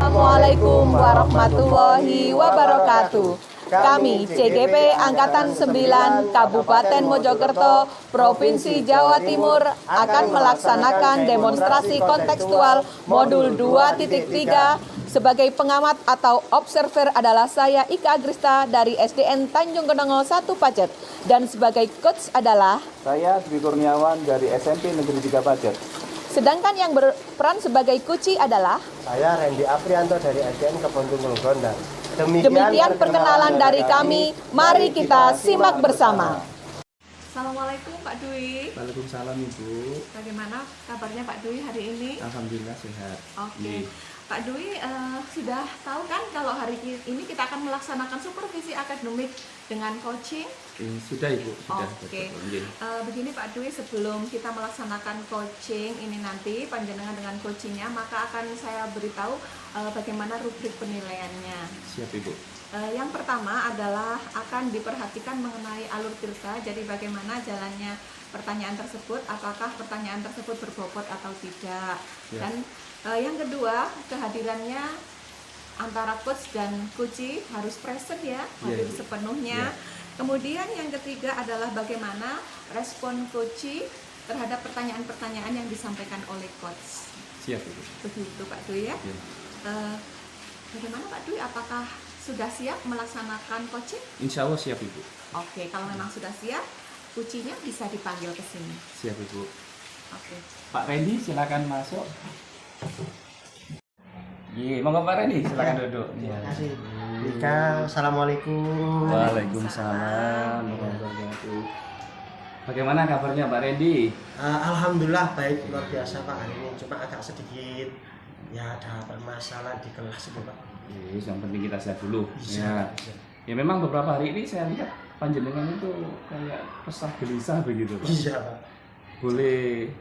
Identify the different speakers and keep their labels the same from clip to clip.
Speaker 1: Assalamualaikum warahmatullahi wabarakatuh. Kami CGP Angkatan 9 Kabupaten Mojokerto, Provinsi Jawa Timur akan melaksanakan demonstrasi kontekstual modul 2.3. Sebagai pengamat atau observer adalah saya Ika Agrista dari SDN Tanjung Genongo 1 Pacet. Dan sebagai coach adalah
Speaker 2: saya Dwi Kurniawan dari SMP Negeri 3 Pacet.
Speaker 1: Sedangkan yang berperan sebagai kuci adalah
Speaker 3: saya Randy Aprianto dari SDN Kebontunggul Gondang.
Speaker 1: Demikian perkenalan dari kami. Mari kita simak bersama. Assalamualaikum Pak Dwi.
Speaker 2: Waalaikumsalam Ibu.
Speaker 1: Bagaimana kabarnya Pak Dwi hari ini?
Speaker 2: Alhamdulillah sehat.
Speaker 1: Oke. Pak Dwi sudah tahu kan kalau hari ini kita akan melaksanakan supervisi akademik dengan coaching?
Speaker 2: Sudah Ibu, sudah.
Speaker 1: Oke. Begini Pak Dwi, sebelum kita melaksanakan coaching ini nanti panjenengan dengan coachingnya, maka akan saya beritahu bagaimana rubrik penilaiannya.
Speaker 2: Siap Ibu.
Speaker 1: Yang pertama adalah akan diperhatikan mengenai alur cerita, jadi bagaimana jalannya pertanyaan tersebut, apakah pertanyaan tersebut berbobot atau tidak. Ya. Dan yang kedua, kehadirannya antara coach dan coachee harus present ya, hadir sepenuhnya. Kemudian yang ketiga adalah bagaimana respon coachee terhadap pertanyaan-pertanyaan yang disampaikan oleh coach.
Speaker 2: Siap Ibu.
Speaker 1: Begitu Pak Dwi ya. Bagaimana Pak Dwi, apakah sudah siap melaksanakan coaching?
Speaker 2: Insya Allah siap Ibu.
Speaker 1: Oke, kalau memang sudah siap, coachee-nya bisa dipanggil ke sini.
Speaker 2: Siap Ibu.
Speaker 1: Oke.
Speaker 2: Pak Randy silakan masuk. Monggo Pak Randy silakan duduk.
Speaker 3: Terima kasih. Ika, assalamualaikum.
Speaker 2: Waalaikumsalam warahmatullahi wabarakatuh. Bagaimana kabarnya Pak Randy?
Speaker 3: Alhamdulillah baik, luar biasa Pak. Hari ini cuma agak sedikit ya ada permasalahan di kelas itu Pak.
Speaker 2: Yang penting kita sehat dulu.
Speaker 3: Bisa.
Speaker 2: Ya memang beberapa hari ini saya lihat panjenengan itu kayak resah gelisah begitu Pak.
Speaker 3: Iya Pak.
Speaker 2: Boleh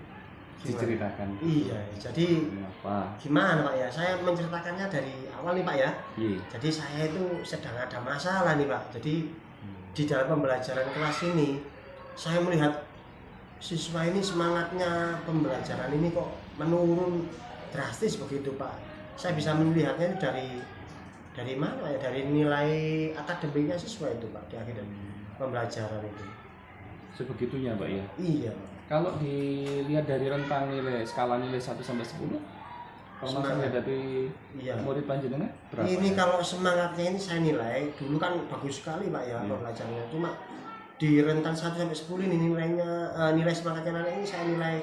Speaker 2: diceritakan?
Speaker 3: Iya, jadi
Speaker 2: apa?
Speaker 3: gimana Pak ya? Saya menceritakannya dari awal nih Pak ya.
Speaker 2: Iya.
Speaker 3: Jadi saya itu sedang ada masalah nih Pak. Jadi di dalam pembelajaran kelas ini saya melihat siswa ini semangatnya pembelajaran ini kok menurun drastis begitu Pak. Saya bisa melihatnya dari mana ya? Dari nilai akademiknya siswa itu Pak di akhir pembelajaran itu.
Speaker 2: Sebegitunya Pak ya?
Speaker 3: Iya Pak.
Speaker 2: Kalau dilihat dari rentang nilai, skala nilai 1 sampai 10, kalau masalah dari murid panjenengan berapa?
Speaker 3: Ini kalau semangatnya ini saya nilai, dulu kan bagus sekali Pak ya pembelajarannya. Cuma di rentan 1 sampai 10 ini nilai semangatnya anak ini saya nilai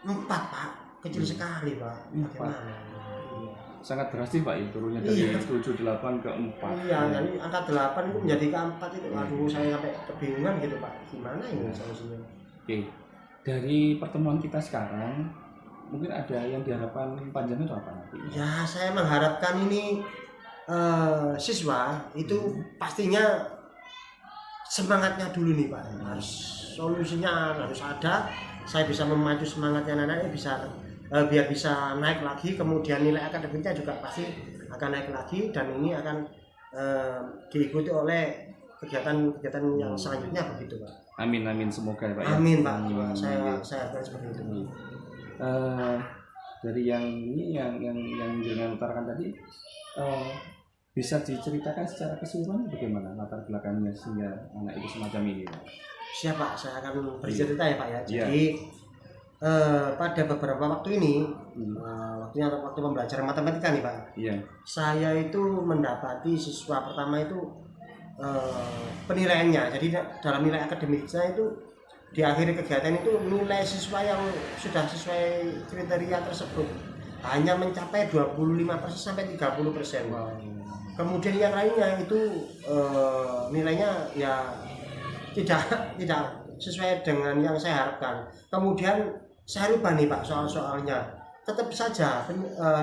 Speaker 3: 4 Pak. Kecil sekali Pak. Bagaimana?
Speaker 2: Sangat drastis Pak ya, turunnya dari 7, 8 ke 4.
Speaker 3: Iya, jadi angka 8 itu menjadi ke 4 itu. Aduh, saya sampai kebingungan gitu Pak. Gimana ini solusinya?
Speaker 2: Oke. Dari pertemuan kita sekarang, mungkin ada yang diharapkan panjenengan itu apa nanti?
Speaker 3: Ya, saya mengharapkan ini siswa itu pastinya semangatnya dulu nih Pak. Harus solusinya harus ada. Saya bisa memacu semangatnya anak-anak bisa biar bisa naik lagi. Kemudian nilai akademiknya juga pasti akan naik lagi dan ini akan diikuti oleh kegiatan-kegiatan yang selanjutnya begitu Pak.
Speaker 2: Amin semoga ya Pak.
Speaker 3: Amin Pak. Saya akan seperti itu.
Speaker 2: Dari yang ini yang jangan utarakan tadi, bisa diceritakan secara keseluruhan bagaimana latar belakangnya sehingga anak itu semacam ini Pak?
Speaker 3: Siap Pak, saya akan bercerita ya Pak ya. Jadi pada beberapa waktu ini, waktu pembelajaran matematika nih Pak. Iya. Saya itu mendapati siswa pertama itu penilaiannya. Jadi dalam nilai akademik saya itu di akhir kegiatan itu nilai siswa yang sudah sesuai kriteria tersebut hanya mencapai 25% sampai 30%. Wow. Kemudian yang lainnya itu nilainya ya tidak sesuai dengan yang saya harapkan. Kemudian saya rubah nih Pak soal-soalnya. Tetap saja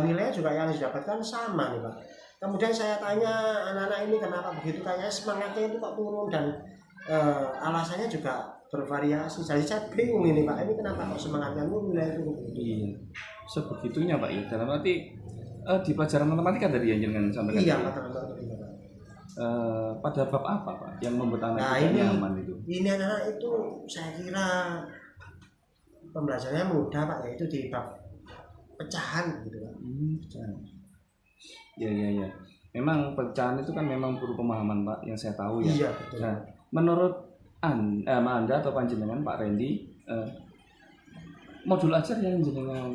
Speaker 3: nilainya juga yang didapatkan sama nih Pak. Kemudian saya tanya anak-anak ini kenapa begitu, kayaknya semangatnya itu kok turun dan alasannya juga bervariasi. Jadi saya bingung ini Pak, ini kenapa kok semangatnya nilai itu begitu? Iya,
Speaker 2: sebegitunya Pak ya. Dalam arti di pelajaran matematika tadi yang jangan sampaikan.
Speaker 3: Iya, matematika Pak.
Speaker 2: Pada bab apa Pak yang membuat anak nyaman itu?
Speaker 3: Ini anak-anak itu saya kira pembelajarannya mudah Pak, yaitu di bab pecahan gitu Pak.
Speaker 2: Pecahan. Iya. Memang pecahan itu kan memang perlu pemahaman Pak, yang saya tahu ya.
Speaker 3: Iya betul.
Speaker 2: Nah, menurut Anda atau panjenengan Pak Randy, modul ajar yang jenengan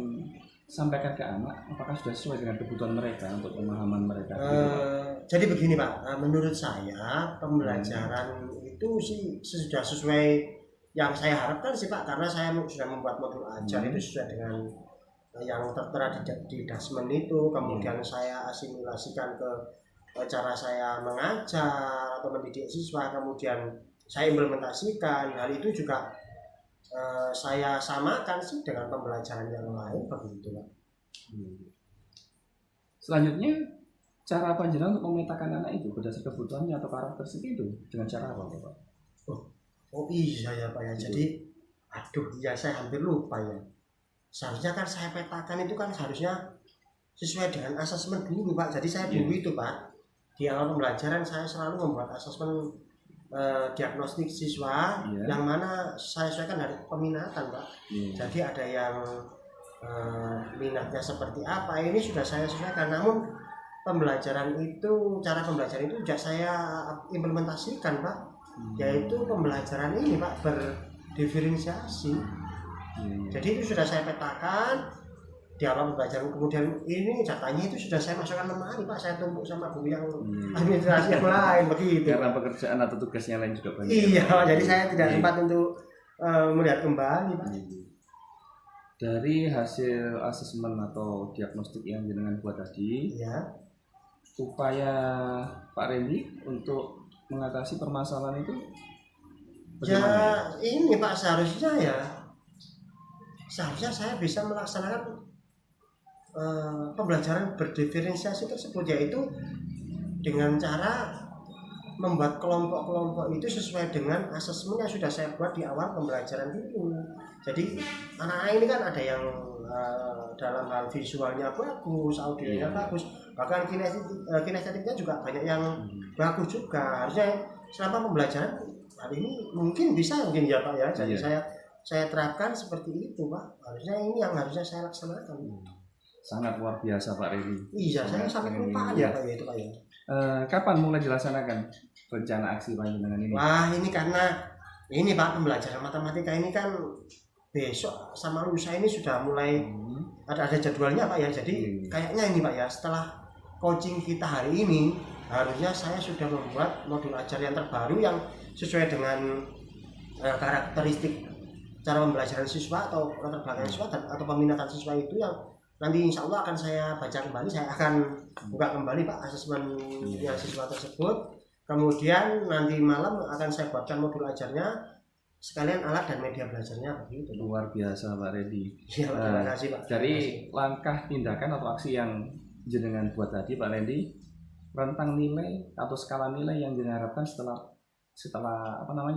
Speaker 2: sampaikan ke anak, apakah sudah sesuai dengan kebutuhan mereka untuk pemahaman mereka?
Speaker 3: Jadi begini Pak, menurut saya pembelajaran itu sih sudah sesuai yang saya harapkan sih Pak, karena saya sudah membuat modul ajar itu sesuai dengan yang tertera di Dasmen itu, kemudian saya asimilasikan ke cara saya mengajar atau mendidik siswa, kemudian saya implementasikan. Hal itu juga saya samakan sih dengan pembelajaran yang lain begitu Pak.
Speaker 2: Selanjutnya, cara panjenengan untuk memetakan anak itu berdasarkan kebutuhannya atau karakteristik itu dengan cara apa Pak?
Speaker 3: Oh iya ya Pak ya. Jadi ya saya hampir lupa ya. Seharusnya kan saya petakan itu kan seharusnya sesuai dengan asesmen dulu Pak. Jadi saya dulu itu Pak, di awal pembelajaran saya selalu membuat asesmen diagnostik siswa yang mana saya sesuaikan dari peminatan Pak. Jadi ada yang minatnya seperti apa, ini sudah saya sesuaikan. Namun pembelajaran itu, cara pembelajaran itu sudah saya implementasikan Pak, yaitu pembelajaran ini Pak berdiferensiasi. Jadi itu sudah saya petakan di awal pembelajaran, kemudian ini datanya itu sudah saya masukkan lemari Pak, saya tumpuk sama guru yang administrasi yang lain begitu.
Speaker 2: Karena pekerjaan atau tugasnya lain juga banyak.
Speaker 3: Iya, jadi saya tidak sempat untuk melihat kembali Pak.
Speaker 2: Dari hasil asesmen atau diagnostik yang jenengan buat tadi, upaya Pak Randy untuk mengatasi permasalahan itu bagaimana?
Speaker 3: Ya ini Pak, seharusnya saya bisa melaksanakan pembelajaran berdiferensiasi tersebut, yaitu dengan cara membuat kelompok-kelompok itu sesuai dengan asesmen yang sudah saya buat di awal pembelajaran itu. Jadi anak-anak ini kan ada yang dalam hal visualnya bagus, audionya bagus, bahkan kinestetiknya juga banyak yang bagus juga. Harusnya selama pembelajaran hari ini mungkin ya Pak ya. Jadi saya terapkan seperti itu Pak. Harusnya ini yang harusnya saya laksanakan.
Speaker 2: Sangat luar biasa Pak Randy.
Speaker 3: Iya, saya sangat lupaan ya Pak ya itu Pak ya.
Speaker 2: Kapan mulai dilaksanakan rencana aksi panjenengan ini?
Speaker 3: Wah, ini karena ini Pak, pembelajaran matematika ini kan besok sama lusa ini sudah mulai ada jadwalnya Pak ya. Jadi kayaknya ini Pak ya, setelah coaching kita hari ini harusnya saya sudah membuat modul ajar yang terbaru yang sesuai dengan karakteristik cara pembelajaran siswa atau latar belakang siswa atau peminatan siswa itu, yang nanti insya Allah akan saya baca kembali. Saya akan buka kembali Pak asesmen yang siswa tersebut, kemudian nanti malam akan saya buatkan modul ajarnya sekalian alat dan media belajarnya begitu.
Speaker 2: Luar biasa Pak Randy.
Speaker 3: Ya, terima kasih Pak.
Speaker 2: Dari langkah tindakan atau aksi yang jenengan buat tadi Pak Randy, rentang nilai atau skala nilai yang jenengan harapkan setelah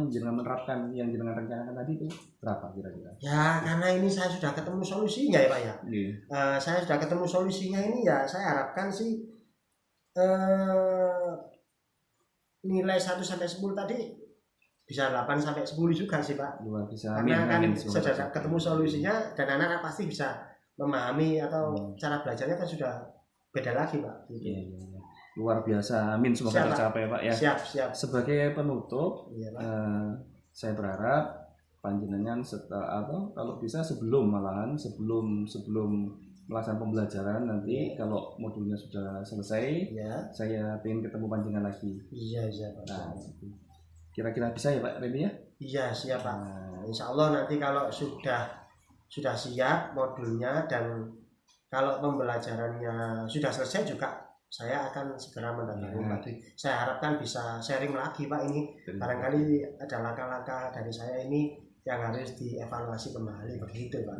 Speaker 2: jenengan menerapkan yang jenengan rencanakan tadi itu berapa kira-kira?
Speaker 3: Ya, karena ini saya sudah ketemu solusinya ya Pak ya. Saya sudah ketemu solusinya ini ya, saya harapkan sih nilai 1 sampai 10 tadi bisa 8 sampai 10 juga sih Pak. Karena kan sudah ketemu solusinya dan anak-anak pasti bisa memahami atau cara belajarnya kan sudah beda lagi Pak.
Speaker 2: Luar biasa, amin, semoga tercapai Pak ya.
Speaker 3: Siap.
Speaker 2: Sebagai penutup, saya berharap panjenengan kalau bisa sebelum melaksanakan pembelajaran nanti kalau modulnya sudah selesai, saya ingin ketemu panjenengan lagi.
Speaker 3: Iya Pak.
Speaker 2: Nah, kira-kira bisa ya Pak Randy ya?
Speaker 3: Iya siap Pak. Insya Allah nanti kalau sudah siap modulnya dan kalau pembelajarannya sudah selesai juga saya akan segera mendatangi. Saya harapkan bisa sharing lagi Pak ini. Barangkali ada langkah-langkah dari saya ini yang harus dievaluasi kembali begitu Pak.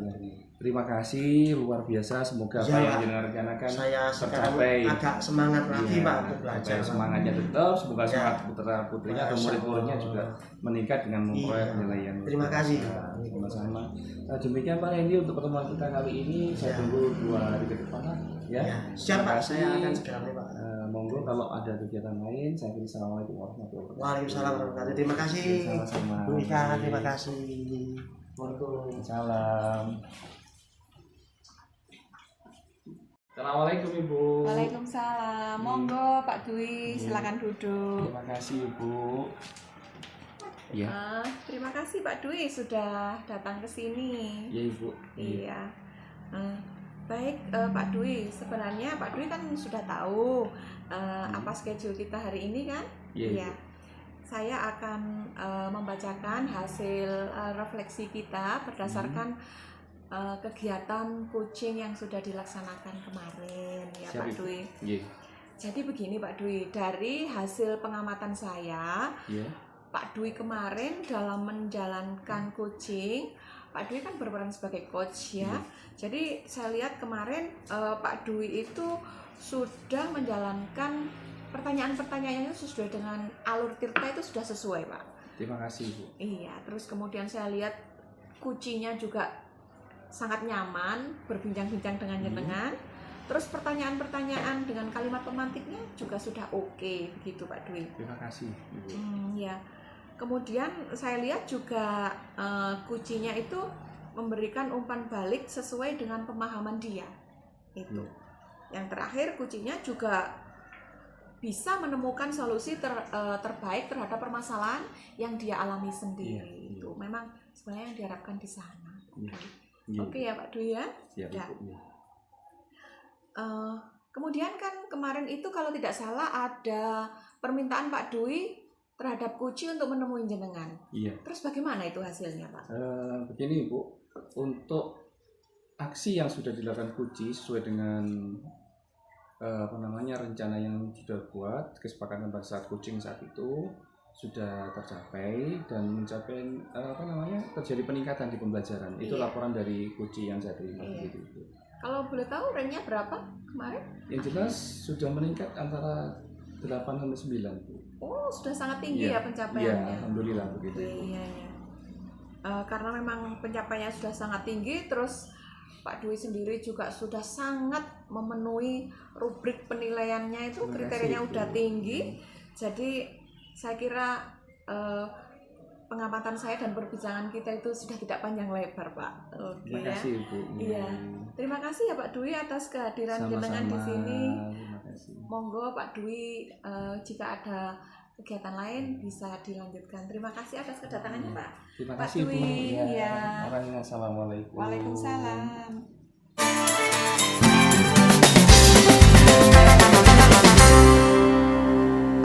Speaker 2: Terima kasih, luar biasa. Semoga apa yang jenengan rencanakan
Speaker 3: saya
Speaker 2: tercapai.
Speaker 3: Agak semangat lagi Pak untuk belajar.
Speaker 2: Semangatnya tetap, semoga semangat putra putrinya atau murid-muridnya juga meningkat dengan memperoleh penilaian.
Speaker 3: Terima kasih.
Speaker 2: Sama-sama. Demikian Pak Randy untuk pertemuan kita kali ini. Saya tunggu 2 hari ke depan ya.
Speaker 3: Siap Pak, saya akan segera Pak.
Speaker 2: Monggo kalau ada kegiatan lain, saya kira assalamualaikum warahmatullahi wabarakatuh.
Speaker 3: Waalaikumsalam warahmatullahi wabarakatuh. Terima kasih.
Speaker 2: Sama-sama.
Speaker 3: Bu Ika, terima kasih.
Speaker 2: Waalaikumsalam. Assalamualaikum Ibu.
Speaker 1: Waalaikumsalam. Monggo Pak Dwi, silakan duduk.
Speaker 2: Terima kasih Ibu. Ya.
Speaker 1: Terima kasih Pak Dwi sudah datang ke sini.
Speaker 2: Ya Ibu.
Speaker 1: Iya. Baik Pak Dwi, sebenarnya Pak Dwi kan sudah tahu apa schedule kita hari ini kan?
Speaker 2: Iya.
Speaker 1: Saya akan membacakan hasil refleksi kita berdasarkan kegiatan coaching yang sudah dilaksanakan kemarin ya
Speaker 2: Siap,
Speaker 1: Pak
Speaker 2: Ibu.
Speaker 1: Dwi.
Speaker 2: Iya.
Speaker 1: Jadi begini Pak Dwi, dari hasil pengamatan saya,
Speaker 2: Iya.
Speaker 1: Pak Dwi kemarin dalam menjalankan coaching, Pak Dwi kan berperan sebagai coach ya. Jadi saya lihat kemarin Pak Dwi itu sudah menjalankan pertanyaan-pertanyaannya sesuai dengan alur tirta, itu sudah sesuai Pak.
Speaker 2: Terima kasih Ibu.
Speaker 1: Iya, terus kemudian saya lihat kuncinya juga sangat nyaman berbincang-bincang dengan jenengan. Terus pertanyaan-pertanyaan dengan kalimat pemantiknya juga sudah oke, begitu Pak Dwi.
Speaker 2: Terima kasih Ibu.
Speaker 1: Ya. Kemudian saya lihat juga kuncinya itu memberikan umpan balik sesuai dengan pemahaman dia. Itu. Yang terakhir kuncinya juga bisa menemukan solusi terbaik terhadap permasalahan yang dia alami sendiri. Itu memang sebenarnya yang diharapkan di sana. Oke ya Pak Dwi ya.
Speaker 2: Siap Ibu.
Speaker 1: Kemudian kan kemarin itu kalau tidak salah ada permintaan Pak Dwi terhadap Kuci untuk menemui jenengan.
Speaker 2: Iya.
Speaker 1: Terus bagaimana itu hasilnya Pak?
Speaker 2: Begini Ibu, untuk aksi yang sudah dilakukan Kuci sesuai dengan rencana yang sudah buat, kesepakatan pada saat coaching saat itu sudah tercapai dan mencapai terjadi peningkatan di pembelajaran. Itu laporan dari Kuci yang saya terima. Gitu.
Speaker 1: Kalau boleh tahu range-nya berapa kemarin?
Speaker 2: Yang jelas sudah meningkat antara 8 sampai 9 Bu.
Speaker 1: Oh, sudah sangat tinggi ya pencapaiannya.
Speaker 2: Iya, alhamdulillah begitu.
Speaker 1: Iya. Karena memang pencapaiannya sudah sangat tinggi, terus Pak Dwi sendiri juga sudah sangat memenuhi rubrik penilaiannya itu, kriterianya udah tinggi. Jadi saya kira pengamatan saya dan perbincangan kita itu sudah tidak panjang lebar Pak.
Speaker 2: Terima kasih Ibu.
Speaker 1: Iya. Terima kasih ya Pak Dwi atas kehadiran jenengan di sini.
Speaker 2: Terima kasih.
Speaker 1: Monggo Pak Dwi, jika ada kegiatan lain bisa dilanjutkan. Terima kasih atas kedatangannya Pak.
Speaker 2: Terima
Speaker 1: Pak
Speaker 2: kasih
Speaker 1: Dwi.
Speaker 2: Bu.
Speaker 1: Ya.
Speaker 2: Assalamualaikum.
Speaker 1: Waalaikumsalam.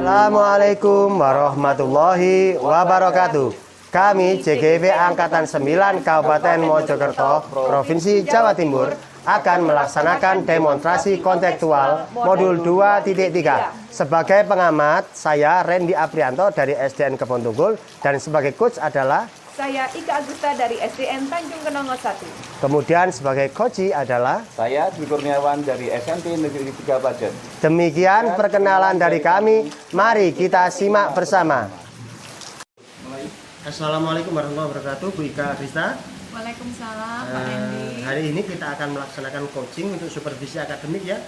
Speaker 3: Assalamualaikum warahmatullahi wabarakatuh. Kami JGW Angkatan 9 Kabupaten Mojokerto, Provinsi Jawa Timur akan melaksanakan demonstrasi kontekstual modul 2.3. Sebagai pengamat, saya Randy Aprianto dari SDN Kebon Tunggul dan sebagai coach adalah
Speaker 1: saya Ika Agusta dari SDN Tanjung Kenongo 1.
Speaker 3: Kemudian sebagai coach adalah
Speaker 4: saya Dwi Kurniawan dari SMP Negeri 3 Pajen.
Speaker 3: Demikian perkenalan dari kami. Mari kita simak bersama. Assalamualaikum warahmatullahi wabarakatuh, Bu Ika Agusta.
Speaker 1: Waalaikumsalam Pak Randy.
Speaker 3: Hari ini kita akan melaksanakan coaching untuk supervisi akademik ya.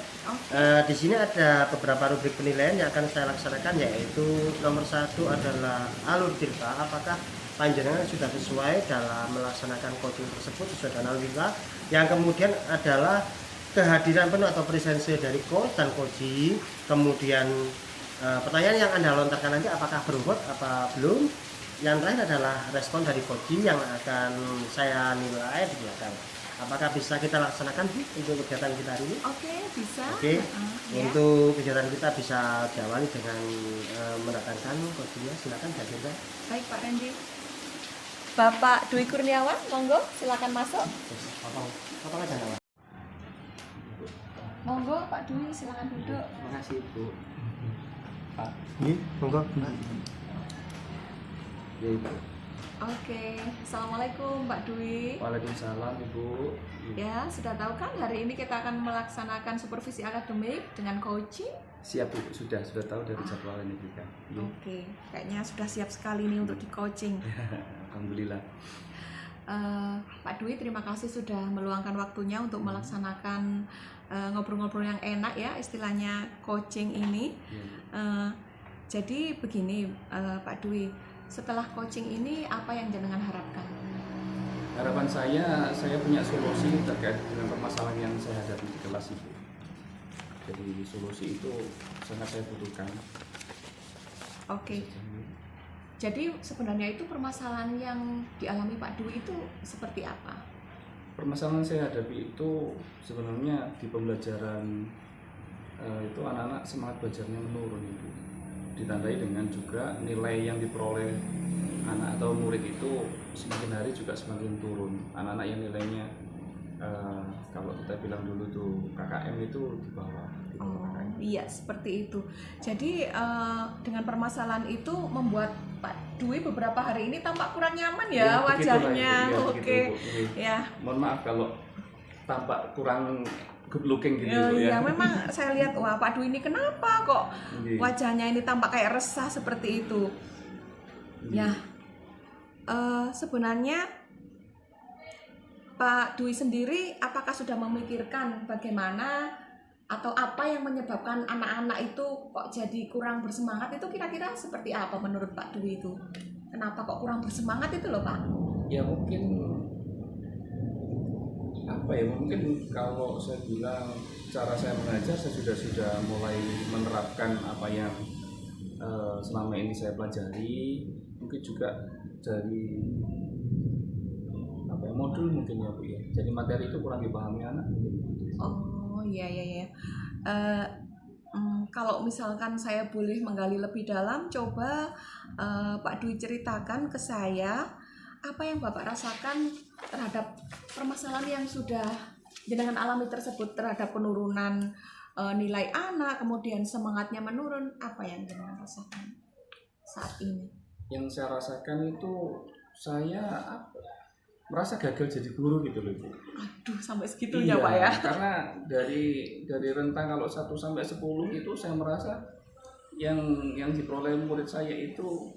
Speaker 3: Di sini ada beberapa rubrik penilaian yang akan saya laksanakan, yaitu nomor 1 adalah alur tirta. Apakah panjenengan sudah sesuai dalam melaksanakan coaching tersebut sesuai dengan alur tirta? Yang kemudian adalah kehadiran penuh atau presensi dari coach dan coachee. Kemudian pertanyaan yang Anda lontarkan nanti apakah berbobot apa belum. Yang terakhir adalah respon dari coachee yang akan saya nilai di belakang. Apakah bisa kita laksanakan Bu untuk kegiatan kita hari ini?
Speaker 1: Oke, bisa.
Speaker 3: Oke. Untuk kegiatan kita bisa diawali dengan mendatangkan coachee-nya. Silakan Mbak Tirta.
Speaker 1: Baik Pak Randy. Bapak Dwi Kurniawan, monggo silakan masuk.
Speaker 3: Potong aja Mbak.
Speaker 1: Monggo Pak Dwi silakan duduk.
Speaker 2: Terima kasih Bu. Pak.
Speaker 3: Iya, monggo.
Speaker 2: Ya Ibu.
Speaker 1: Oke, Assalamualaikum Pak Dwi.
Speaker 2: Waalaikumsalam Ibu.
Speaker 1: Ya, sudah tahu kan hari ini kita akan melaksanakan supervisi akademik dengan coaching?
Speaker 2: Siap Bu, sudah tahu dari jadwal ini juga.
Speaker 1: Oke, kayaknya sudah siap sekali nih untuk di coaching.
Speaker 2: Alhamdulillah.
Speaker 1: Pak Dwi, terima kasih sudah meluangkan waktunya untuk melaksanakan ngobrol-ngobrol yang enak ya, istilahnya coaching ini. Jadi begini Pak Dwi, setelah coaching ini apa yang jenengan harapkan?
Speaker 2: Harapan saya punya solusi terkait dengan permasalahan yang saya hadapi di kelas Ibu. Jadi solusi itu sangat saya butuhkan.
Speaker 1: Oke. Jadi sebenarnya itu permasalahan yang dialami Pak Dwi itu seperti apa?
Speaker 2: Permasalahan saya hadapi itu sebenarnya di pembelajaran itu anak-anak semangat belajarnya menurun itu. Ditandai dengan juga nilai yang diperoleh anak atau murid itu semakin hari juga semakin turun. Anak-anak yang nilainya kalau kita bilang dulu tuh KKM itu di bawah.
Speaker 1: Oh iya seperti itu. Jadi dengan permasalahan itu membuat Pak Dwi beberapa hari ini tampak kurang nyaman ya wajahnya. Oke. Ya.
Speaker 2: Mohon maaf kalau tampak kurang good looking gitu
Speaker 1: ya. Memang saya lihat wah Pak Dwi ini kenapa kok wajahnya ini tampak kayak resah seperti itu. Ya. Sebenarnya Pak Dwi sendiri apakah sudah memikirkan bagaimana atau apa yang menyebabkan anak-anak itu kok jadi kurang bersemangat itu kira-kira seperti apa menurut Pak Dwi itu? Kenapa kok kurang bersemangat itu loh Pak?
Speaker 2: Ya mungkin apa ya, mungkin kalau saya bilang cara saya mengajar saya sudah mulai menerapkan apa yang selama ini saya pelajari, mungkin juga dari apa ya, modul mungkin ya Bu ya. Jadi materi itu kurang dipahami anak mungkin.
Speaker 1: Oh iya. Kalau misalkan saya boleh menggali lebih dalam, coba Pak Dwi ceritakan ke saya apa yang Bapak rasakan terhadap permasalahan yang sudah jenengan alami tersebut, terhadap penurunan nilai anak, kemudian semangatnya menurun, apa yang jenengan rasakan saat ini?
Speaker 2: Yang saya rasakan itu saya merasa gagal jadi guru gitu loh Bu.
Speaker 1: Aduh sampai segitunya Pak ya.
Speaker 2: Karena dari rentang kalau 1 sampai 10 itu saya merasa yang diperoleh murid saya itu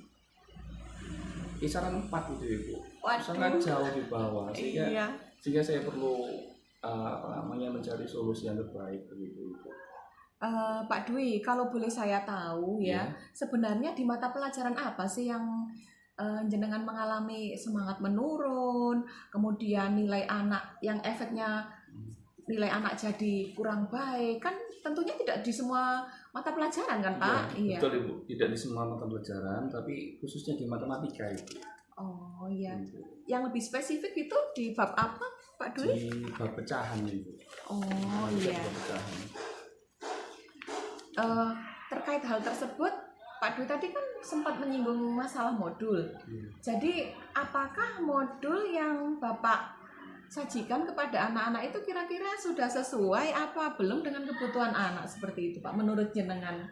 Speaker 2: kisaran 4 gitu ya Bu. Sangat jauh di bawah sehingga saya perlu mencari solusi yang terbaik begitu.
Speaker 1: Pak Dwi, kalau boleh saya tahu ya, sebenarnya di mata pelajaran apa sih yang jenengan mengalami semangat menurun, kemudian nilai anak yang efeknya nilai anak jadi kurang baik, kan tentunya tidak di semua mata pelajaran kan Pak?
Speaker 2: Iya. Betul Ibu, tidak di semua mata pelajaran, tapi khususnya di matematika itu.
Speaker 1: Oh iya. Gitu. Yang lebih spesifik itu di bab apa Pak Dwi?
Speaker 2: Di bab pecahan Ibu.
Speaker 1: Oh iya. Terkait hal tersebut, Pak Dwi tadi kan sempat menyinggung masalah modul. Jadi apakah modul yang Bapak sajikan kepada anak-anak itu kira-kira sudah sesuai apa belum dengan kebutuhan anak seperti itu Pak menurut jenengan?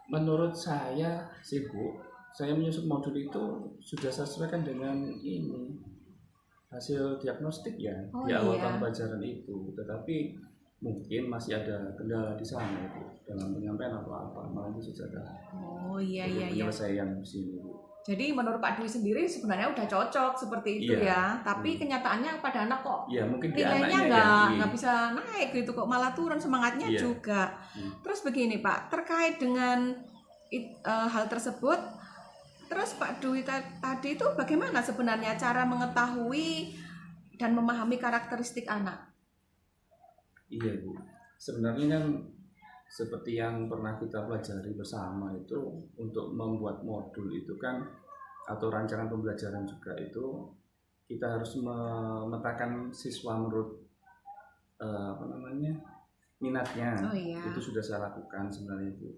Speaker 2: Menurut saya sih Bu, saya menyusun modul itu sudah sesuaikan dengan ini hasil diagnostik ya di awal tahun pelajaran itu, tetapi mungkin masih ada kendala di sana itu dalam penyampaian apa-apa, malah itu sudah ada.
Speaker 1: Oh iya.
Speaker 2: Penyelesaian di sini.
Speaker 1: Jadi menurut Pak Dwi sendiri sebenarnya udah cocok seperti itu ya, tapi kenyataannya pada anak kok
Speaker 2: mungkin
Speaker 1: nilainya nggak bisa naik gitu, kok malah turun semangatnya juga. Terus begini Pak, terkait dengan hal tersebut, terus Pak Dwi tadi itu bagaimana sebenarnya cara mengetahui dan memahami karakteristik anak?
Speaker 2: Iya Bu, sebenarnya kan seperti yang pernah kita pelajari bersama itu, untuk membuat modul itu kan atau rancangan pembelajaran juga itu kita harus memetakan siswa menurut minatnya. Itu sudah saya lakukan sebenarnya Bu.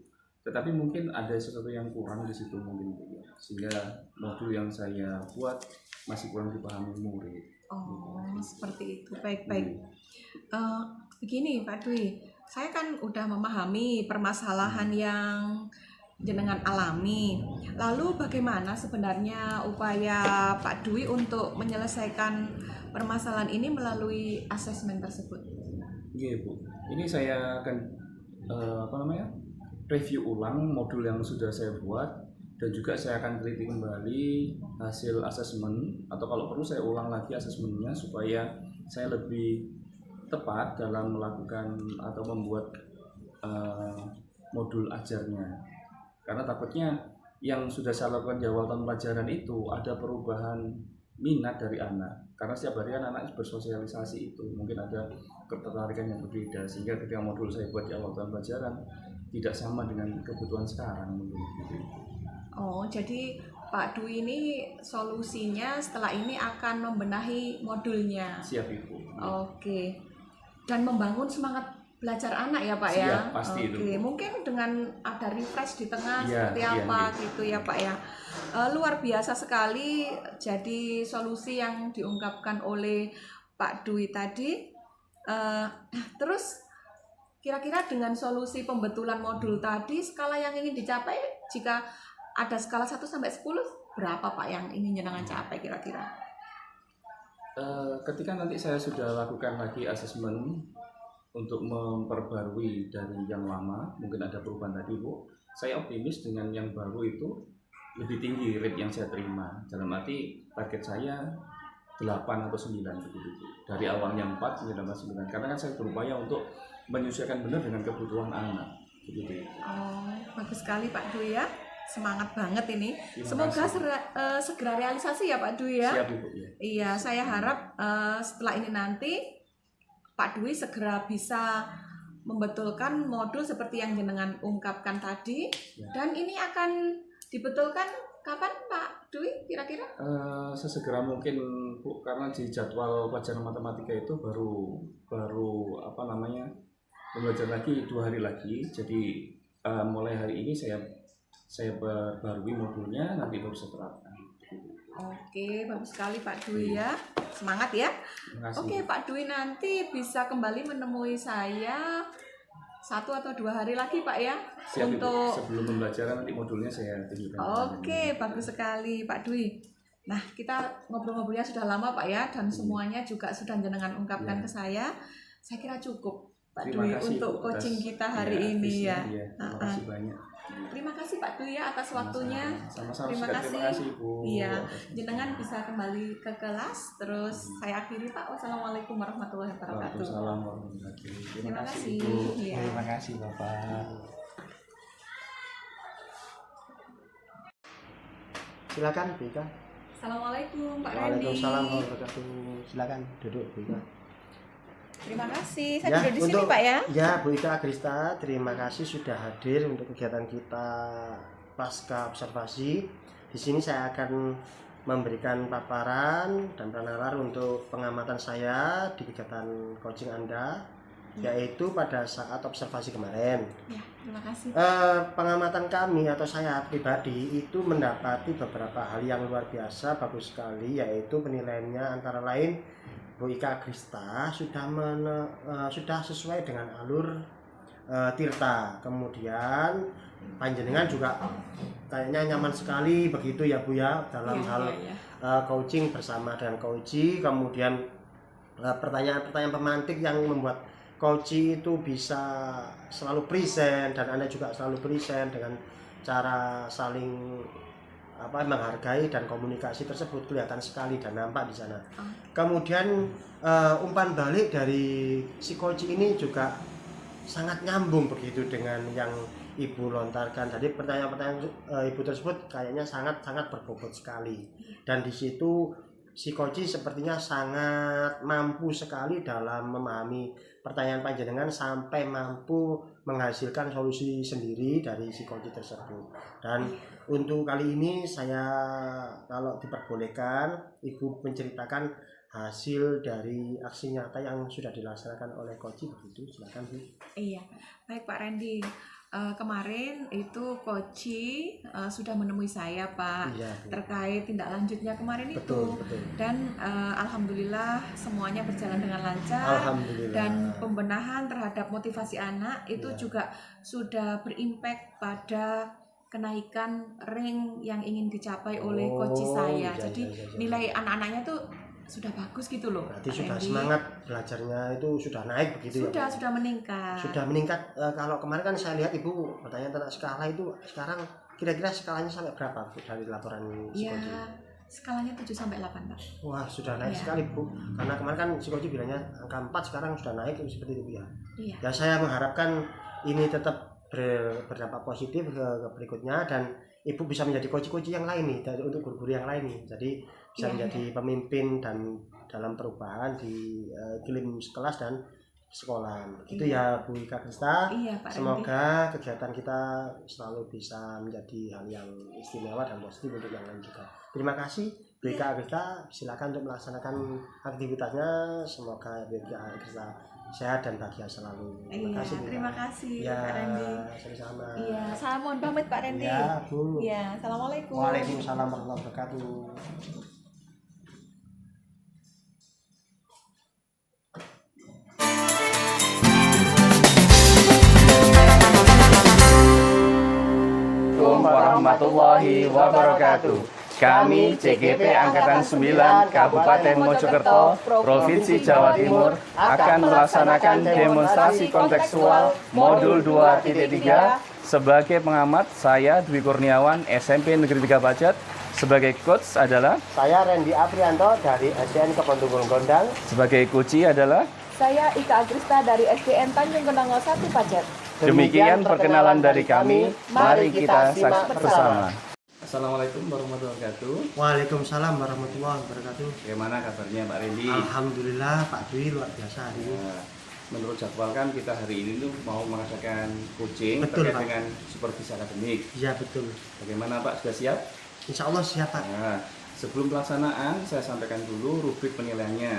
Speaker 2: Tetapi mungkin ada sesuatu yang kurang di situ mungkin Bu, sehingga modul yang saya buat masih kurang dipahami murid.
Speaker 1: Oh seperti itu, baik. Begini Pak Dwi, saya kan udah memahami permasalahan yang jenengan alami. Lalu bagaimana sebenarnya upaya Pak Dwi untuk menyelesaikan permasalahan ini melalui asesmen tersebut?
Speaker 2: Iya Bu, ini saya akan review ulang modul yang sudah saya buat, dan juga saya akan teliti kembali hasil asesmen, atau kalau perlu saya ulang lagi asesmennya supaya saya lebih tepat dalam melakukan atau membuat modul ajarnya. Karena takutnya yang sudah saya lakukan di awal tahun pelajaran itu ada perubahan minat dari anak, karena setiap hari kan anak bersosialisasi itu mungkin ada ketertarikan yang berbeda, sehingga ketika modul saya buat di awal tahun pelajaran tidak sama dengan kebutuhan sekarang mungkin gitu.
Speaker 1: Oh, jadi Pak Dwi ini solusinya setelah ini akan membenahi modulnya.
Speaker 2: Siap Ibu.
Speaker 1: Oke. Dan membangun semangat belajar anak ya Pak ya.
Speaker 2: Siap, pasti
Speaker 1: Oke.
Speaker 2: itu.
Speaker 1: Mungkin dengan ada refresh di tengah
Speaker 2: Iya,
Speaker 1: seperti
Speaker 2: iya,
Speaker 1: apa
Speaker 2: iya.
Speaker 1: gitu ya Pak ya. Luar biasa sekali. Jadi solusi yang diungkapkan oleh Pak Dwi tadi. Terus kira-kira dengan solusi pembetulan modul tadi, skala yang ingin dicapai jika ada skala 1 sampai 10 berapa Pak yang ingin jenengan capai kira-kira?
Speaker 2: Ketika nanti saya sudah lakukan lagi asesmen untuk memperbarui dari yang lama, mungkin ada perubahan tadi Bu, saya optimis dengan yang baru itu lebih tinggi rate yang saya terima. Dalam arti target saya 8 atau 9 begitu. Dari awalnya 4, 9, karena kan saya berupaya untuk menyesuaikan benar dengan kebutuhan anak begitu.
Speaker 1: Oh, bagus sekali Pak Dwi ya. Semangat banget ini.
Speaker 2: Terima
Speaker 1: Semoga
Speaker 2: kasih.
Speaker 1: segera realisasi ya Pak Dwi ya.
Speaker 2: Siap Ibu ya.
Speaker 1: Iya, saya harap setelah ini nanti Pak Dwi segera bisa membetulkan modul seperti yang jenengan ungkapkan tadi.
Speaker 2: Ya.
Speaker 1: Dan ini akan dibetulkan kapan Pak Dwi kira-kira?
Speaker 2: Sesegera mungkin Bu, karena di jadwal pelajaran matematika itu baru belajar lagi 2 hari lagi. Jadi mulai hari ini saya perbarui modulnya, nanti baru saya terapkan.
Speaker 1: Oke, bagus sekali Pak Dwi ya. Semangat ya.
Speaker 2: Terima kasih.
Speaker 1: Oke, Pak Dwi nanti bisa kembali menemui saya 1 atau 2 hari lagi Pak ya.
Speaker 2: Siap, Ibu.
Speaker 1: Untuk
Speaker 2: Sebelum pembelajaran nanti modulnya saya tunjukkan.
Speaker 1: Oke, bagus sekali Pak Dwi. Nah, kita ngobrol-ngobrolnya sudah lama Pak ya, dan semuanya juga sudah jenengan ungkapkan ke saya. Saya kira cukup Pak
Speaker 2: Terima
Speaker 1: Dwi
Speaker 2: kasih,
Speaker 1: untuk
Speaker 2: Bu,
Speaker 1: coaching
Speaker 2: atas,
Speaker 1: kita hari ini ya.
Speaker 2: Terima kasih banyak.
Speaker 1: Terima kasih Pak Dwi ya atas waktunya.
Speaker 2: Sama-sama.
Speaker 1: Terima kasih.
Speaker 2: Terima kasih Bu.
Speaker 1: Iya, jenengan bisa kembali ke kelas. Terus saya akhiri Pak. Wassalamualaikum warahmatullahi wabarakatuh.
Speaker 2: Waalaikumsalam warahmatullahi wabarakatuh.
Speaker 1: Terima kasih.
Speaker 2: Bu.
Speaker 1: Iya.
Speaker 4: Terima kasih Bapak.
Speaker 3: Silakan Bu Ika.
Speaker 1: Assalamualaikum Pak Randy.
Speaker 3: Waalaikumsalam warahmatullahi wabarakatuh. Silakan duduk Bu Ika.
Speaker 1: Terima kasih. Saya duduk di sini Pak ya.
Speaker 3: Ya, Bu Ika Agrista, terima kasih sudah hadir untuk kegiatan kita pasca observasi. Di sini saya akan memberikan paparan dan pranalar untuk pengamatan saya di kegiatan coaching Anda, yaitu pada saat observasi kemarin.
Speaker 1: Ya, terima kasih.
Speaker 3: Pengamatan kami atau saya pribadi itu mendapati beberapa hal yang luar biasa, bagus sekali, yaitu penilaiannya antara lain Bu Ika Agrista sudah sesuai dengan alur Tirta. Kemudian panjenengan juga kayaknya nyaman sekali begitu ya Bu ya dalam hal coaching bersama dengan coach. Kemudian pertanyaan-pertanyaan pemantik yang membuat coach itu bisa selalu present, dan Anda juga selalu present dengan cara saling menghargai, dan komunikasi tersebut kelihatan sekali dan nampak di sana. Kemudian umpan balik dari si coach ini juga sangat nyambung begitu dengan yang Ibu lontarkan. Jadi pertanyaan-pertanyaan Ibu tersebut kayaknya sangat berbobot sekali, dan di situ si coach sepertinya sangat mampu sekali dalam memahami pertanyaan panjenengan sampai mampu menghasilkan solusi sendiri dari si coach tersebut. Dan untuk kali ini saya, kalau diperbolehkan, Ibu menceritakan hasil dari aksi nyata yang sudah dilaksanakan oleh coach begitu. Silakan Bu.
Speaker 1: Iya, baik Pak Randy. Kemarin itu Koci sudah menemui saya Pak,
Speaker 3: Iya,
Speaker 1: terkait tindak lanjutnya kemarin
Speaker 3: betul.
Speaker 1: Dan alhamdulillah semuanya berjalan dengan lancar.
Speaker 3: Alhamdulillah.
Speaker 1: Dan pembenahan terhadap motivasi anak itu juga sudah berimpact pada kenaikan rank yang ingin dicapai oleh Koci saya. Jadi nilai anak-anaknya tuh sudah bagus gitu loh.
Speaker 3: Berarti
Speaker 1: Pak
Speaker 3: sudah
Speaker 1: Randy.
Speaker 3: semangat belajarnya itu sudah naik begitu ya?
Speaker 1: Sudah meningkat.
Speaker 3: Sudah meningkat. Kalau kemarin kan saya lihat Ibu bertanya tentang skala itu, sekarang kira-kira skalanya sampai berapa Bu dari laporan psikologi?
Speaker 1: Ya, skalanya 7 sampai 8 Pak.
Speaker 3: Wah, sudah naik sekali Bu. Karena kemarin kan psikologi bilangnya angka 4, sekarang sudah naik seperti itu ya.
Speaker 1: Iya.
Speaker 3: Ya, saya mengharapkan ini tetap berdampak positif ke berikutnya, dan Ibu bisa menjadi coach-coach yang lain nih, untuk guru-guru yang lain nih. Jadi bisa
Speaker 1: Iya,
Speaker 3: menjadi pemimpin dan dalam perubahan di iklim kelas dan sekolah. Gitu ya Bu Ika Krista.
Speaker 1: Iya Pak Randy.
Speaker 3: Semoga kegiatan kita selalu bisa menjadi hal yang istimewa dan positif untuk yang lain juga. Terima kasih Bu Ika Krista. Silakan untuk melaksanakan aktivitasnya. Semoga Bu Ika Krista sehat dan bahagia selalu.
Speaker 1: Iya,
Speaker 3: Bu.
Speaker 1: terima kasih
Speaker 3: Ya,
Speaker 1: Pak Randy.
Speaker 3: sama-sama.
Speaker 1: Iya, saya mohon pamit Pak Randy.
Speaker 3: Ya, Bu.
Speaker 1: Iya, assalamualaikum.
Speaker 3: Waalaikumsalam warahmatullahi wabarakatuh.
Speaker 4: Assalamualaikum warahmatullahi wabarakatuh. Kami CGP Angkatan 9 Kabupaten Mojokerto, Provinsi Jawa Timur akan melaksanakan demonstrasi kontekstual modul 2.3. Sebagai pengamat, saya Dwi Kurniawan, SMP Negeri 3 Pacet. Sebagai coach adalah
Speaker 3: Saya Randy Aprianto dari SDN Kebon Gondang.
Speaker 4: sebagai coach adalah
Speaker 1: Saya Ika Agrista dari SDN Tanjung Kenanga 1 Pacet.
Speaker 4: demikian perkenalan dari kami. Mari kita simak bersama.
Speaker 2: Assalamualaikum warahmatullahi wabarakatuh.
Speaker 3: Waalaikumsalam warahmatullahi wabarakatuh.
Speaker 2: Bagaimana kabarnya Pak Randy?
Speaker 3: Alhamdulillah Pak Dwi luar biasa hari ini.
Speaker 2: Nah, menurut jadwal kan kita hari ini tuh mau mengadakan coaching
Speaker 3: Betul,
Speaker 2: terkait
Speaker 3: Pak.
Speaker 2: dengan supervisi akademik.
Speaker 3: Iya betul.
Speaker 2: Bagaimana Pak, sudah siap?
Speaker 3: Insya Allah siap Pak.
Speaker 2: Nah, sebelum pelaksanaan saya sampaikan dulu rubrik penilaiannya.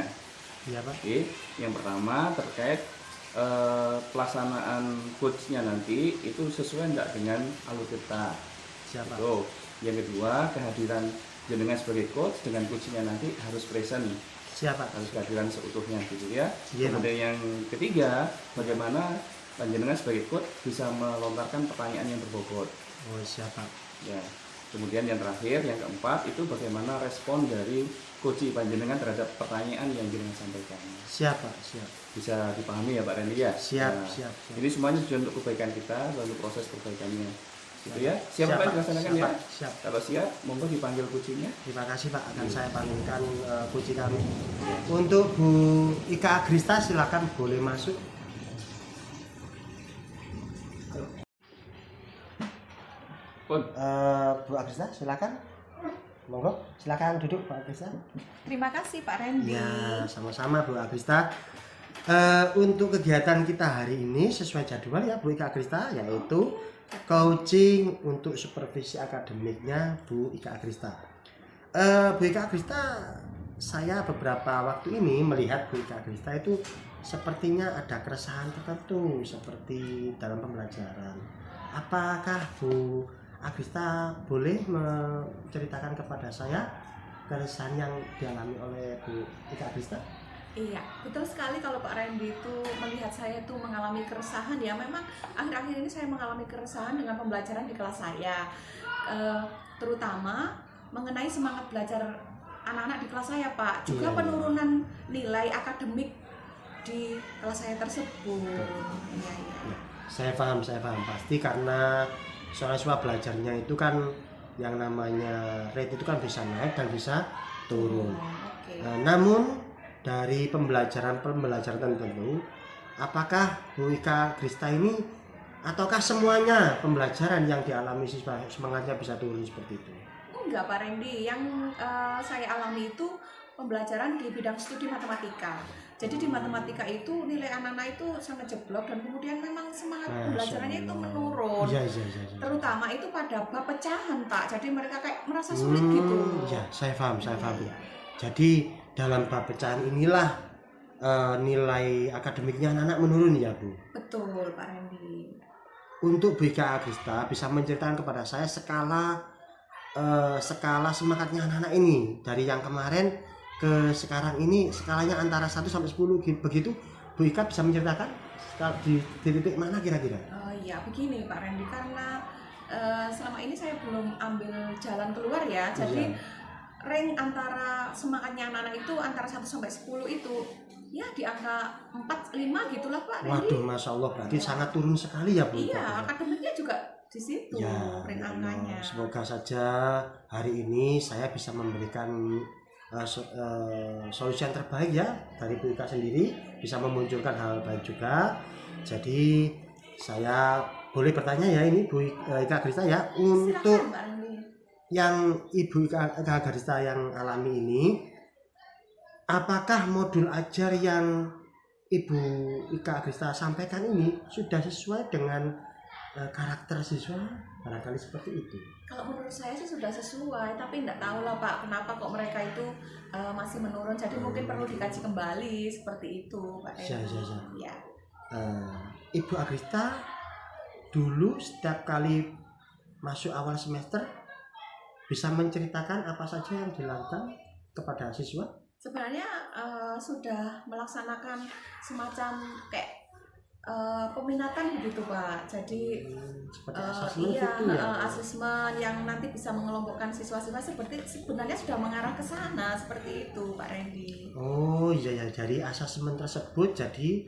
Speaker 3: Iya Pak.
Speaker 2: Oke, yang pertama terkait pelaksanaan coachnya nanti itu sesuai enggak dengan alur kita.
Speaker 3: Siap Pak.
Speaker 2: Tuh. Yang kedua, kehadiran jenengan sebagai coach dengan coachnya nanti harus present,
Speaker 3: Siap Pak.
Speaker 2: harus kehadiran seutuhnya gitu ya.
Speaker 3: Iya, Pak.
Speaker 2: Kemudian yang ketiga, bagaimana panjenengan sebagai coach bisa melontarkan pertanyaan yang berbobot.
Speaker 3: Oh siap Pak.
Speaker 2: Ya. Kemudian yang terakhir, yang keempat itu bagaimana respon dari coach panjenengan terhadap pertanyaan yang jenengan sampaikan.
Speaker 3: Siap Pak. Siap.
Speaker 2: Bisa dipahami ya Pak Randy ya?
Speaker 3: Siap,
Speaker 2: Nah,
Speaker 3: siap.
Speaker 2: Ini semuanya tujuan untuk kebaikan kita, lalu proses perbaikannya. Gitu ya. Siap Pak
Speaker 3: Pak.
Speaker 2: dilaksanakan
Speaker 3: Siap,
Speaker 2: ya?
Speaker 3: Pak. Siap.
Speaker 2: Kalau siap, monggo dipanggil coachnya.
Speaker 3: Terima kasih Pak. Akan saya panggilkan kunci kami. Untuk Bu Ika Agrista silakan boleh masuk.
Speaker 2: Pun.
Speaker 3: Bu Agrista silakan. Monggo, silakan duduk Pak Agrista.
Speaker 1: Terima kasih Pak Randy.
Speaker 3: Ya, sama-sama Bu Agrista. Untuk kegiatan kita hari ini sesuai jadwal ya Bu Ika Agrista, yaitu coaching untuk supervisi akademiknya Bu Ika Agrista. Bu Ika Agrista, saya beberapa waktu ini melihat Bu Ika Agrista itu sepertinya ada keresahan tertentu seperti dalam pembelajaran. Apakah Bu Agrista boleh menceritakan kepada saya keresahan yang dialami oleh Bu Ika Agrista?
Speaker 1: Iya, betul sekali kalau Pak Randy itu melihat saya itu mengalami keresahan ya. Memang akhir-akhir ini saya mengalami keresahan dengan pembelajaran di kelas saya, terutama mengenai semangat belajar anak-anak di kelas saya Pak. Juga
Speaker 3: Iya.
Speaker 1: penurunan nilai akademik di kelas saya tersebut. Iya, iya.
Speaker 3: Saya paham pasti karena siswa belajarnya itu kan yang namanya rate itu kan bisa naik dan bisa turun.
Speaker 1: Oke.
Speaker 3: Namun dari pembelajaran tertentu, apakah Bu Ika Agrista ini ataukah semuanya pembelajaran yang dialami siswa semangatnya bisa turun seperti itu?
Speaker 1: Enggak Pak Randy, yang saya alami itu pembelajaran di bidang studi matematika. Jadi di matematika itu nilai anak-anak itu sangat jeblok dan kemudian memang semangat pembelajarannya itu menurun.
Speaker 3: Iya.
Speaker 1: Terutama itu pada bab pecahan Pak. Jadi mereka kayak merasa sulit gitu.
Speaker 3: Iya, saya paham. Jadi dalam bab pecahan inilah nilai akademiknya anak-anak menurun ya Bu.
Speaker 1: Betul Pak Randy.
Speaker 3: Untuk Bu Ika Agrista bisa menceritakan kepada saya skala semangatnya anak-anak ini dari yang kemarin ke sekarang ini skalanya antara 1 sampai 10 begitu. Bu Ika bisa menceritakan di titik mana kira-kira?
Speaker 1: Oh iya, begini Pak Randy, karena selama ini saya belum ambil jalan keluar ya. Jadi rank antara semangatnya anak-anak itu antara 1 sampai 10 itu ya di angka 4, 5 gitulah Pak Randy.
Speaker 3: Waduh, Masya Allah, berarti sangat turun sekali ya Bu Ika.
Speaker 1: Iya, akademiknya juga di situ rank angkanya.
Speaker 3: Semoga saja hari ini saya bisa memberikan solusi yang terbaik ya dari Bu Ika sendiri, bisa memunculkan hal baik juga. Jadi saya boleh bertanya ya ini Bu Ika Agrista ya, untuk
Speaker 1: Silakan, Pak Randy.
Speaker 3: yang Ibu Ika Agrista yang alami ini, apakah modul ajar yang Ibu Ika Agrista sampaikan ini sudah sesuai dengan karakter siswa? Barangkali seperti itu.
Speaker 1: Kalau menurut saya sih sudah sesuai, tapi tidak tahu lah Pak, kenapa kok mereka itu masih menurun. Jadi mungkin perlu dikaji kembali seperti itu, Pak.
Speaker 3: Ya. Ibu Agrista dulu setiap kali masuk awal semester bisa menceritakan apa saja yang dilakukan kepada siswa?
Speaker 1: Sebenarnya sudah melaksanakan semacam kayak peminatan begitu Pak. Jadi
Speaker 3: seperti asesmen gitu ya.
Speaker 1: Asesmen yang nanti bisa mengelompokkan siswa-siswa seperti sebenarnya sudah mengarah ke sana seperti itu Pak Randy.
Speaker 3: Oh iya ya, dari asesmen tersebut jadi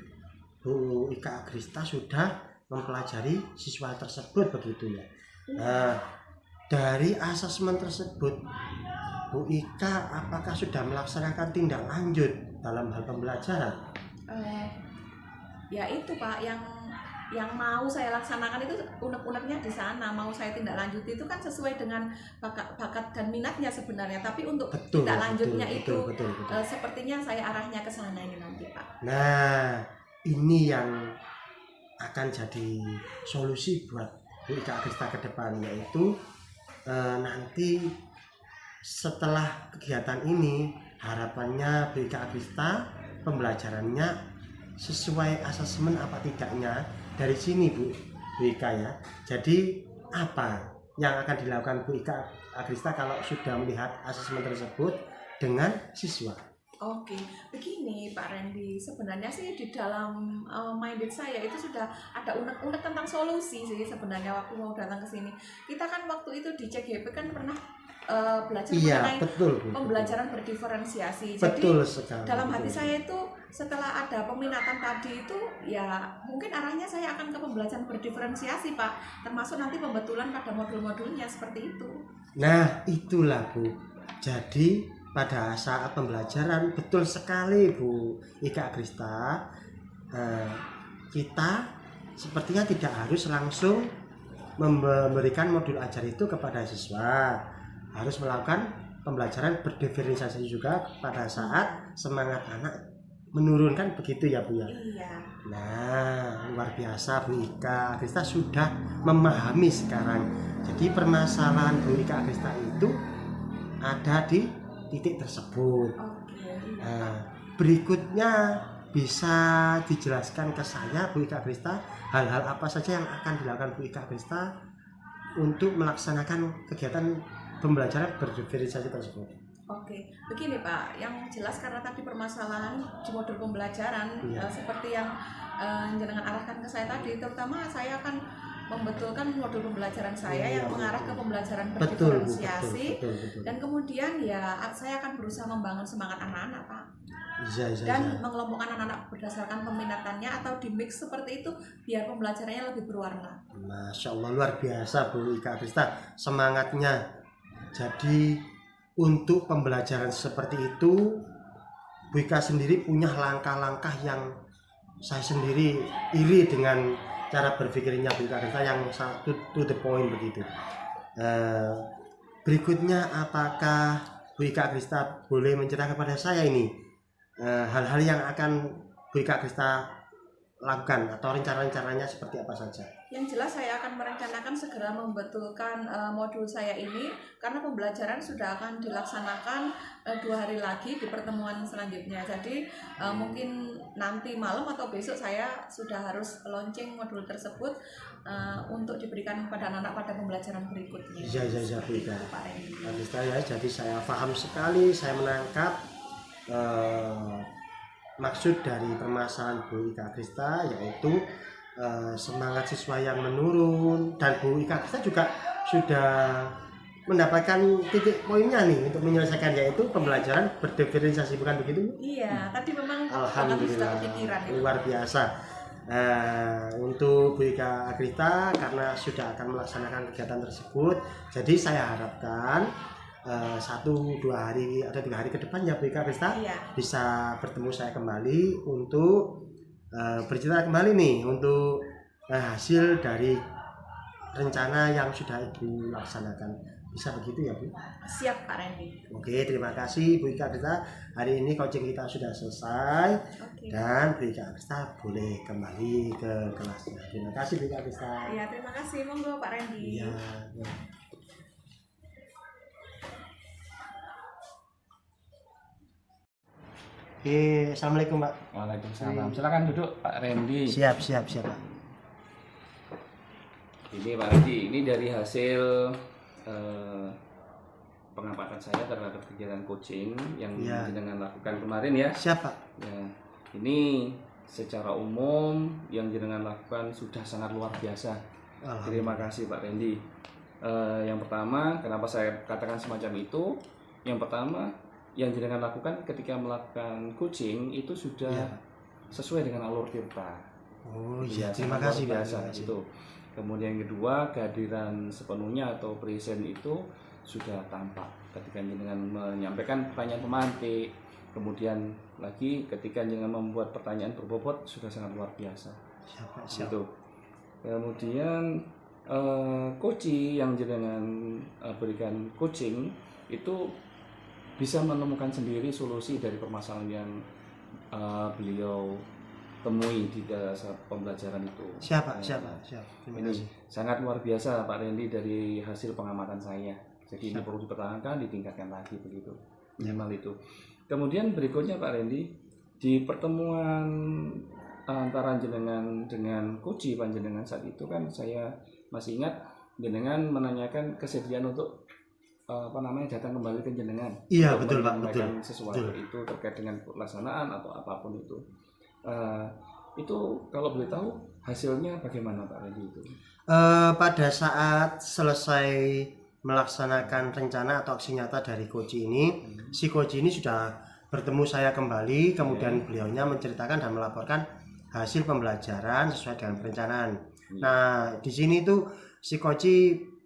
Speaker 3: Bu Ika Agrista sudah mempelajari siswa tersebut begitu ya. Nah, dari asesmen tersebut Bu Ika apakah sudah melaksanakan tindak lanjut dalam hal pembelajaran?
Speaker 1: Ya itu Pak, yang mau saya laksanakan itu unek-uneknya di sana, mau saya tindak lanjuti itu kan sesuai dengan bakat dan minatnya sebenarnya, tapi untuk tindak lanjutnya itu sepertinya saya arahnya ke sana ini nanti Pak.
Speaker 3: Nah, ini yang akan jadi solusi buat Bu Ika Agrista ke depan, yaitu nanti setelah kegiatan ini harapannya Bu Ika Agrista pembelajarannya sesuai asesmen apa tidaknya dari sini Bu Ika ya. Jadi apa yang akan dilakukan Bu Ika Agrista kalau sudah melihat asesmen tersebut dengan siswa?
Speaker 1: Oke, begini Pak Randy, sebenarnya sih di dalam minded saya itu sudah ada unek-unek tentang solusi sih sebenarnya waktu mau datang ke sini. Kita kan waktu itu di CGP kan pernah belajar mengenai pembelajaran berdiferensiasi. Jadi dalam hati saya itu setelah ada peminatan tadi itu ya mungkin arahnya saya akan ke pembelajaran berdiferensiasi Pak, termasuk nanti pembetulan pada modul-modulnya seperti itu.
Speaker 3: Nah itulah Bu, jadi pada saat pembelajaran betul sekali Bu Ika Agrista, kita sepertinya tidak harus langsung memberikan modul ajar itu kepada siswa, harus melakukan pembelajaran berdiferensiasi juga pada saat semangat anak menurunkan begitu ya Bu ya.
Speaker 1: Iya.
Speaker 3: Nah luar biasa Bu Ika Agrista sudah memahami sekarang. Jadi permasalahan Bu Ika Agrista itu ada di titik tersebut. Berikutnya bisa dijelaskan ke saya Bu Ika Agrista hal-hal apa saja yang akan dilakukan Bu Ika Agrista untuk melaksanakan kegiatan pembelajaran berdiferensiasi tersebut.
Speaker 1: Oke, begini Pak, yang jelas karena tadi permasalahan di modul pembelajaran seperti yang jenengan arahkan ke saya tadi, terutama saya akan membetulkan modul pembelajaran saya yang mengarah ke pembelajaran berdiferensiasi, dan kemudian ya saya akan berusaha membangun semangat anak-anak Pak. Dan mengelompokkan anak-anak berdasarkan peminatannya atau di mix seperti itu biar pembelajarannya lebih berwarna.
Speaker 3: Masya Allah luar biasa Bu Ika Agrista semangatnya. Jadi untuk pembelajaran seperti itu Bu Ika sendiri punya langkah-langkah yang saya sendiri iri dengan cara berpikirnya Bu Ika Agrista yang to the point begitu. Berikutnya apakah Bu Ika Agrista boleh menceritakan kepada saya ini hal-hal yang akan Bu Ika Agrista lakukan atau rencana-rencananya seperti apa saja?
Speaker 1: Yang jelas saya akan merencanakan segera membetulkan modul saya ini karena pembelajaran sudah akan dilaksanakan 2 hari lagi di pertemuan selanjutnya. Jadi mungkin nanti malam atau besok saya sudah harus launching modul tersebut untuk diberikan kepada anak-anak pada pembelajaran berikutnya.
Speaker 3: Iya Bu Ika Agrista ya. Jadi saya paham sekali, saya menangkap maksud dari permasalahan Bu Ika Agrista yaitu semangat siswa yang menurun, dan Bu Ika Agrista juga sudah mendapatkan titik poinnya nih untuk menyelesaikan, yaitu pembelajaran berdiferensiasi, bukan begitu?
Speaker 1: Iya, tadi memang
Speaker 3: alhamdulillah luar biasa. Untuk Bu Ika Agrista karena sudah akan melaksanakan kegiatan tersebut, jadi saya harapkan 1-2 hari atau 3 hari ke depan ya Bu Ika Agrista bisa bertemu saya kembali untuk bercerita kembali nih untuk hasil dari rencana yang sudah Ibu laksanakan. Bisa begitu ya Bu?
Speaker 1: Siap Pak Randy.
Speaker 3: Oke, terima kasih Bu Ika Agresta. Hari ini coaching kita sudah selesai.
Speaker 1: Oke.
Speaker 3: Dan Bu Ika Agresta boleh kembali ke kelasnya. Terima kasih Bu Ika Agresta.
Speaker 1: Ya, terima kasih. Monggo Pak Randy.
Speaker 3: Iya. Oke, assalamualaikum Pak.
Speaker 2: Waalaikumsalam. Silakan duduk Pak Randy.
Speaker 3: Siap Pak.
Speaker 2: Ini Pak Randy, ini dari hasil pengamatan saya terhadap kegiatan coaching yang
Speaker 3: Ya.
Speaker 2: jenengan lakukan kemarin ya.
Speaker 3: Siap Pak.
Speaker 2: Ya, ini secara umum yang jenengan lakukan sudah sangat luar biasa. Terima kasih Pak Randy. Yang pertama, kenapa saya katakan semacam itu? Yang pertama, yang jenengan lakukan ketika melakukan coaching itu sudah
Speaker 3: Ya.
Speaker 2: sesuai dengan alur tirta.
Speaker 3: Oh
Speaker 2: Ya,
Speaker 3: iya, terima
Speaker 2: sangat
Speaker 3: kasih
Speaker 2: luar
Speaker 3: Pak.
Speaker 2: biasa
Speaker 3: Terima kasih.
Speaker 2: itu. Kemudian yang kedua, kehadiran sepenuhnya atau present itu sudah tampak ketika jenengan menyampaikan pertanyaan pemantik. Kemudian lagi ketika jenengan membuat pertanyaan berbobot sudah sangat luar biasa.
Speaker 3: Siap Pak. Siap.
Speaker 2: Gitu. Kemudian coaching yang jenengan berikan coaching itu bisa menemukan sendiri solusi dari permasalahan yang beliau temui di dasar pembelajaran itu.
Speaker 3: Siap. Terima
Speaker 2: Ini
Speaker 3: kasih.
Speaker 2: sangat luar biasa Pak Randy dari hasil pengamatan saya. Jadi ini perlu dipertahankan, ditingkatkan lagi begitu. Minimal itu. Kemudian berikutnya Pak Randy, di pertemuan antara jenengan dengan coach panjenengan saat itu kan saya masih ingat jenengan menanyakan kesediaan untuk datang kembali ke jenengan.
Speaker 3: Iya,
Speaker 2: untuk
Speaker 3: betul, Pak,
Speaker 2: menyampaikan
Speaker 3: betul.
Speaker 2: sesuatu
Speaker 3: Betul.
Speaker 2: itu terkait dengan pelaksanaan atau apapun itu. Itu kalau boleh tahu hasilnya bagaimana Pak Randy itu?
Speaker 3: Pada saat selesai melaksanakan rencana atau aksi nyata dari coach ini, si coach ini sudah bertemu saya kembali, kemudian beliaunya menceritakan dan melaporkan hasil pembelajaran sesuai dengan perencanaan. Nah, di sini tuh si coach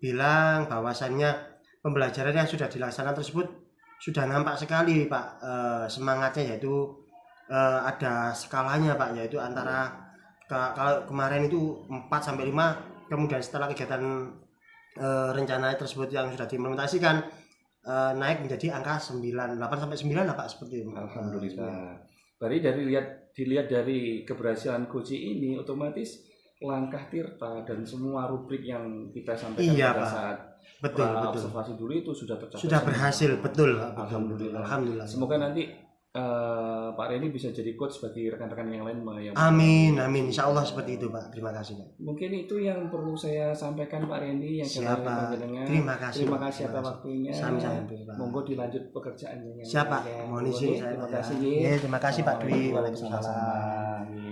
Speaker 3: bilang bahwasannya pembelajaran yang sudah dilaksanakan tersebut sudah nampak sekali Pak, semangatnya, yaitu ada skalanya Pak, yaitu antara kalau kemarin itu 4 sampai 5, kemudian setelah kegiatan rencana tersebut yang sudah diimplementasikan naik menjadi angka 8 sampai 9 lah Pak, seperti itu.
Speaker 2: Alhamdulillah. Berarti dilihat dari keberhasilan coach ini, otomatis langkah tirta dan semua rubrik yang kita sampaikan
Speaker 3: Iya,
Speaker 2: pada
Speaker 3: Pak.
Speaker 2: saat
Speaker 3: Betul.
Speaker 2: observasi dulu itu sudah tercapai.
Speaker 3: Sudah
Speaker 2: semua.
Speaker 3: berhasil, betul.
Speaker 2: Alhamdulillah.
Speaker 3: Alhamdulillah.
Speaker 2: Semoga nanti Pak Randy bisa jadi coach bagi rekan-rekan yang lain.
Speaker 3: Amin. Insya Allah seperti itu Pak. Terima kasih Pak.
Speaker 2: Mungkin itu yang perlu saya sampaikan Pak Randy yang
Speaker 3: Siap, Pak.
Speaker 2: dengan
Speaker 3: Terima kasih,
Speaker 2: Terima
Speaker 3: Pak.
Speaker 2: kasih atas
Speaker 3: Terima kasih.
Speaker 2: waktunya.
Speaker 3: Sama-sama, Pak.
Speaker 2: Monggo dilanjut pekerjaannya.
Speaker 3: Siap Pak.
Speaker 2: Ya,
Speaker 3: Mohon izin saya.
Speaker 2: terima
Speaker 3: Pak.
Speaker 2: kasih.
Speaker 3: Ya, terima kasih Pak Dwi.
Speaker 2: Assalamualaikum.
Speaker 3: Waalaikumsalam.
Speaker 2: Sama-sama.